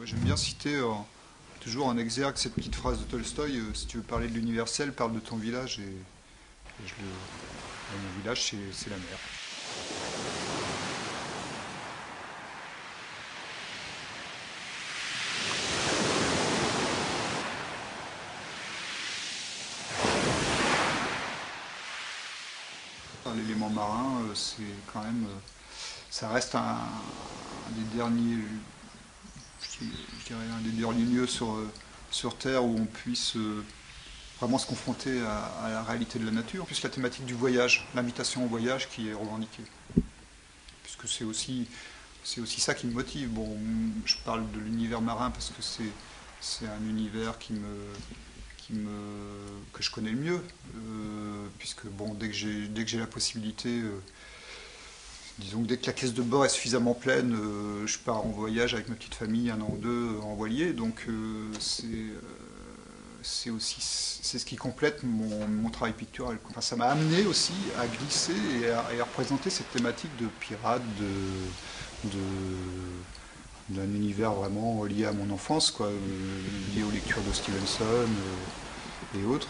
J'aime bien citer toujours en exergue cette petite phrase de Tolstoï, si tu veux parler de l'universel, parle de ton village, mon village c'est la mer. L'élément marin, c'est quand même, ça reste un des derniers, je dirais un des derniers lieux sur Terre où on puisse vraiment se confronter à la réalité de la nature. En plus, la thématique du voyage, l'invitation au voyage qui est revendiquée, puisque c'est aussi ça qui me motive. Bon, je parle de l'univers marin parce que c'est un univers que je connais le mieux, puisque bon, dès que j'ai la possibilité, disons que dès que la caisse de bord est suffisamment pleine, je pars en voyage avec ma petite famille, un an ou deux en voilier, donc c'est ce qui complète mon travail pictural. Enfin, ça m'a amené aussi à glisser et à représenter cette thématique de pirate, d'un univers vraiment lié à mon enfance, quoi, lié aux lectures de Stevenson et autres.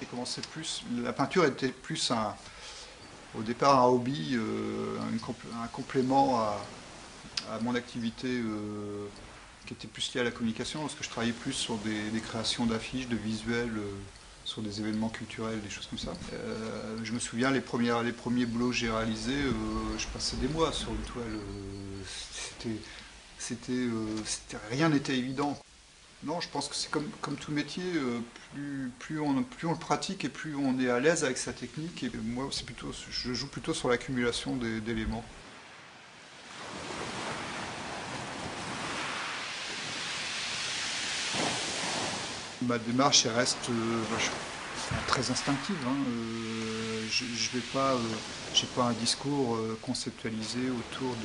J'ai commencé plus, la peinture était plus au départ un hobby, un complément à mon activité qui était plus liée à la communication, parce que je travaillais plus sur des créations d'affiches, de visuels, sur des événements culturels, des choses comme ça. Je me souviens, les premiers boulots que j'ai réalisés, je passais des mois sur une toile. Rien n'était évident. Non, je pense que c'est comme tout métier, plus on le pratique et plus on est à l'aise avec sa technique. Et moi, je joue plutôt sur l'accumulation d'éléments. Ma démarche elle reste très instinctive. Hein. Je vais pas, j'ai pas un discours conceptualisé autour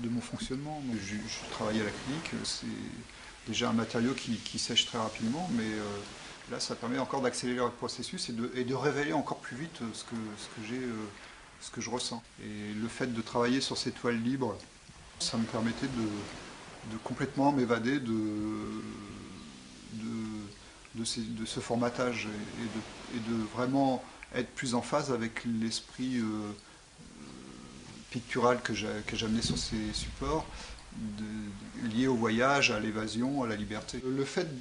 de mon fonctionnement. Je travaille à l'acrylique, c'est déjà un matériau qui sèche très rapidement, mais là ça permet encore d'accélérer le processus et de révéler encore plus vite ce que je ressens. Et le fait de travailler sur ces toiles libres, ça me permettait de complètement m'évader de ce formatage et de vraiment être plus en phase avec l'esprit pictural que j'amenais sur ces supports, lié au voyage, à l'évasion, à la liberté. Le fait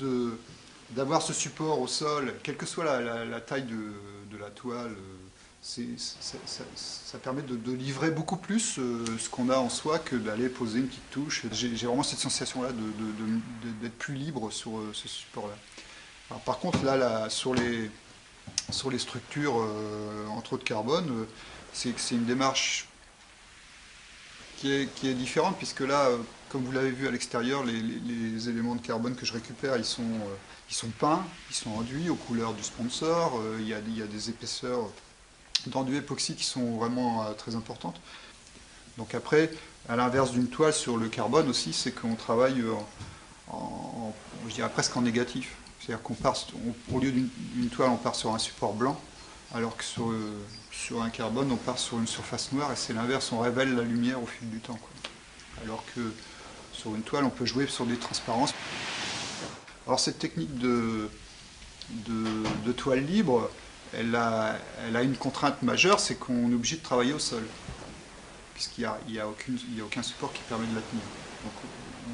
d'avoir ce support au sol, quelle que soit la taille de la toile, ça permet de livrer beaucoup plus ce qu'on a en soi que d'aller poser une petite touche. J'ai vraiment cette sensation-là d'être plus libre sur ce support-là. Par contre, sur les structures, entre autres carbone, c'est une démarche qui est différente, puisque là, comme vous l'avez vu à l'extérieur, les éléments de carbone que je récupère, ils sont peints, ils sont enduits aux couleurs du sponsor, il y a des épaisseurs d'enduit époxy qui sont vraiment très importantes. Donc après, à l'inverse d'une toile sur le carbone aussi, c'est qu'on travaille je dirais presque en négatif. C'est-à-dire au lieu d'une toile, on part sur un support blanc, alors que sur un carbone, on part sur une surface noire, et c'est l'inverse, on révèle la lumière au fil du temps, quoi. Alors que sur une toile, on peut jouer sur des transparences. Alors cette technique de toile libre, elle a une contrainte majeure, c'est qu'on est obligé de travailler au sol, puisqu'il n'y a aucun support qui permet de la tenir. Donc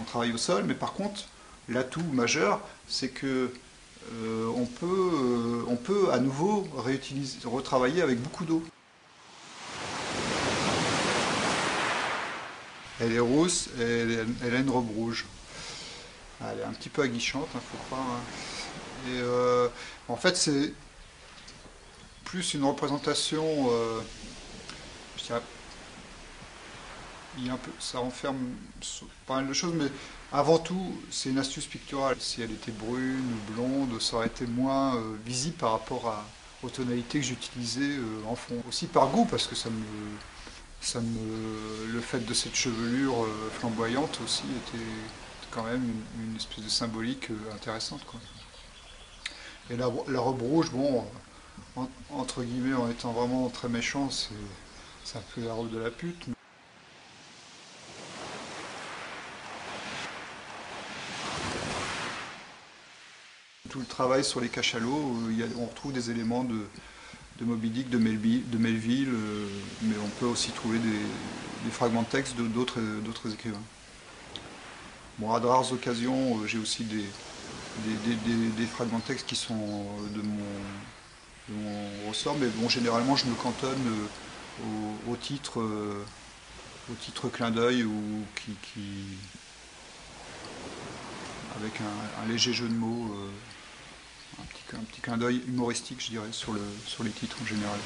on travaille au sol, mais par contre, l'atout majeur, c'est que on peut à nouveau retravailler avec beaucoup d'eau. Elle est rousse et elle a une robe rouge. Elle est un petit peu aguichante, il faut croire. Hein. Et en fait, c'est plus une représentation, je dirais, ça renferme pas mal de choses, mais avant tout, c'est une astuce picturale. Si elle était brune ou blonde, ça aurait été moins visible par rapport aux tonalités que j'utilisais en fond. Aussi par goût, parce que le fait de cette chevelure flamboyante aussi était quand même une espèce de symbolique intéressante, quoi. Et la robe rouge, bon, entre guillemets, en étant vraiment très méchant, c'est un peu la rôle de la pute. Tout le travail sur les cachalots, on retrouve des éléments de Moby Dick, de Melville, mais on peut aussi trouver des fragments de texte d'autres écrivains. Bon, à de rares occasions, j'ai aussi des fragments de texte qui sont de mon ressort, mais bon, généralement, je me cantonne au titre clin d'œil ou avec un léger jeu de mots, un petit clin d'œil humoristique, je dirais, sur les titres en général.